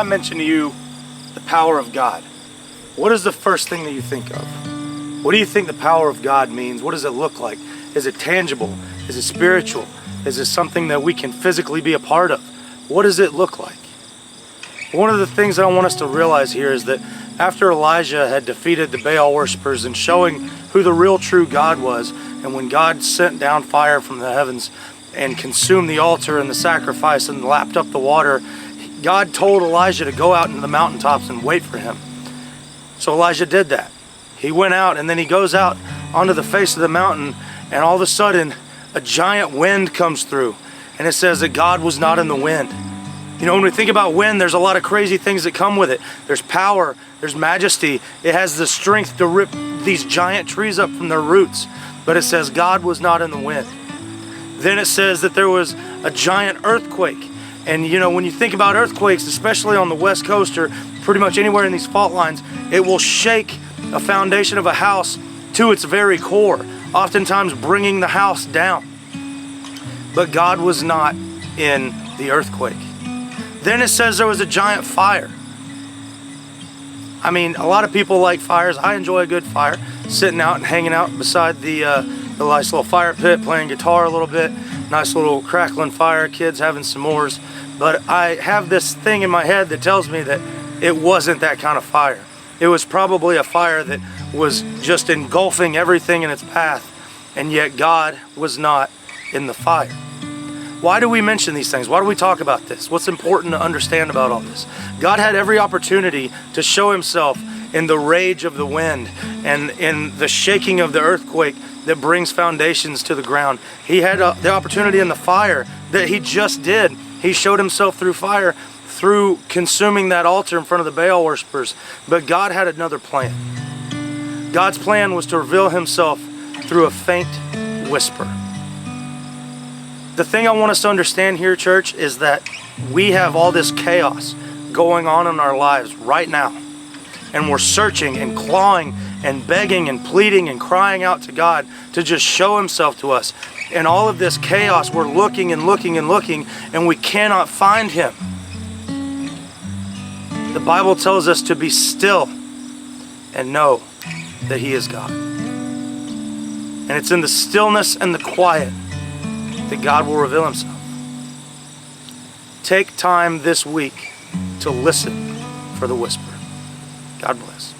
I mention to you the power of God, what is the first thing that you think of? What do you think the power of God means? What does it look like? Is it tangible? Is it spiritual? Is it something that we can physically be a part of? What does it look like? One of the things that I want us to realize here is that after Elijah had defeated the Baal worshipers and showing who the real true God was, and when God sent down fire from the heavens and consumed the altar and the sacrifice and lapped up the water, God told Elijah to go out into the mountaintops and wait for him. So Elijah did that. He went out, and then he goes out onto the face of the mountain, and all of a sudden a giant wind comes through, and it says that God was not in the wind. You know, when we think about wind, there's a lot of crazy things that come with it. There's power, there's majesty. It has the strength to rip these giant trees up from their roots. But it says God was not in the wind. Then it says that there was a giant earthquake. And you know, when you think about earthquakes, especially on the West Coast or pretty much anywhere in these fault lines, it will shake a foundation of a house to its very core, oftentimes bringing the house down. But God was not in the earthquake. Then it says there was a giant fire. I mean, a lot of people like fires. I enjoy a good fire, sitting out and hanging out beside the nice little fire pit, playing guitar a little bit, nice little crackling fire, kids having s'mores. But I have this thing in my head that tells me that it wasn't that kind of fire. It was probably a fire that was just engulfing everything in its path, and yet God was not in the fire. Why do we mention these things? Why do we talk about this? What's important to understand about all this? God had every opportunity to show himself in the rage of the wind and in the shaking of the earthquake that brings foundations to the ground. He had the opportunity in the fire that he just did. He showed himself through fire, through consuming that altar in front of the Baal worshipers. But God had another plan. God's plan was to reveal himself through a faint whisper. The thing I want us to understand here, church, is that we have all this chaos going on in our lives right now. And we're searching and clawing and begging and pleading and crying out to God to just show himself to us. In all of this chaos, we're looking and looking and looking, and we cannot find him. The Bible tells us to be still and know that he is God. And it's in the stillness and the quiet that God will reveal himself. Take time this week to listen for the whisper. God bless.